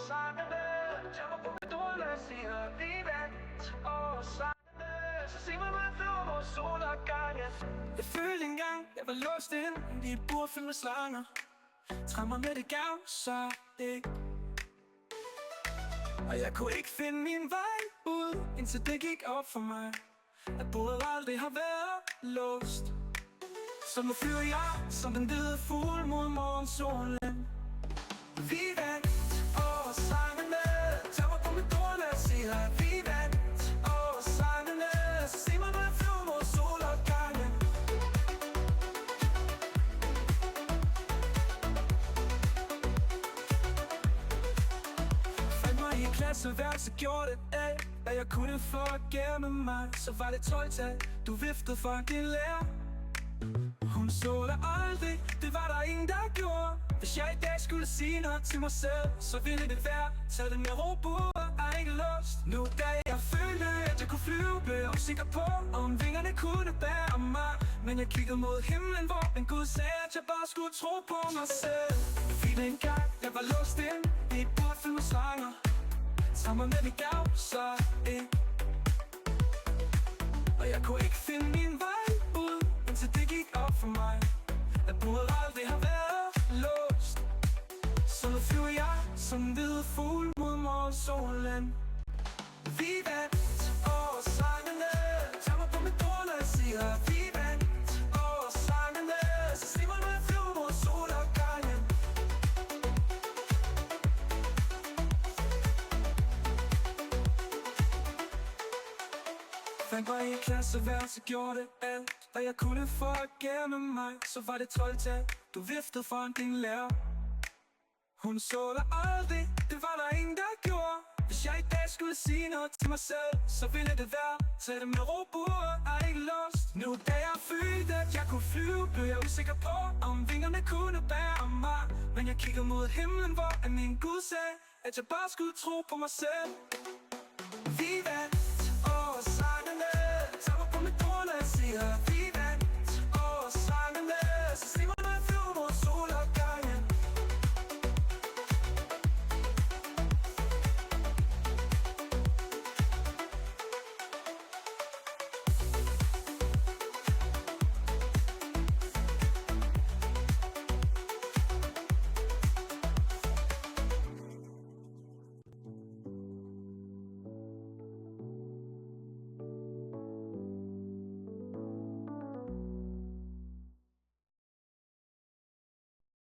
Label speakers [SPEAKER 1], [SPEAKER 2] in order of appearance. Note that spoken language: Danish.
[SPEAKER 1] sangene jammer på mit ord, lad os sige, at vi vandt. Og sangene, så sig mig, hvad flyver vores solopgangen. Jeg følte engang, jeg var låst ind i et bur fyldt med slanger. Træm mig med det gav, så ikke. Og jeg kunne ikke finde min vej ud, indtil det gik op for mig, at bordet aldrig har været låst. Så nu flyver jeg som den hvide fugl mod morgensolen. Vi vandt, og sangene jammer på mit ord, lad os sige, at vi vandt. Og sangene, så sig mig, når jeg flyver mod solopgangen. Fandt mig i en klasseværelse, gjorde det alt, hvad jeg kunne for at gemme mig. Så var det 12-tal, du viftede for din lærer. Hun så det aldrig, det var der ingen, der gjorde. Hvis jeg i dag skulle sige noget til mig selv, så ville det være: tag den med ro, bordet er ikke låst. Nu da jeg følte, at jeg kunne flyve, blev jeg usikker på, om vingerne kunne bære mig. Men jeg kiggede mod himlen, hvor en Gud sagde, at jeg bare skulle tro på mig selv. Fordi engang, jeg var låst ind i et bord fyldt med slanger. Tag mig med mit gav, så ikke. Og jeg kunne ikke finde min vej ud, indtil det gik op for mig, at bordet aldrig har været låst. Så nu flyver jeg som en hvid fugl mod morgensolen. Vi vandt, og sangene jammer på mit ord, lad os sige, at vi vandt. Og sangene, så sig mig, når jeg flyver mod solopgangen. Fandt mig i en klasseværelse, gjorde det alt, hvad jeg kunne for at gemme mig. Så var det 12-tal, du viftede foran din lærer. Hun så dig aldrig, det var der ingen, der gjorde. Hvis jeg i dag skulle sige noget til mig selv, så ville det være: tag det med ro, bordet er ikke låst. Nu da jeg følte, at jeg kunne flyve, blev jeg usikker på, om vingerne kunne bære mig. Men jeg kiggede mod himlen, hvor min Gud sagde, at jeg bare skulle tro på mig selv. Vi vandt, og sangene jammer på mit ord, lad os sige, at vi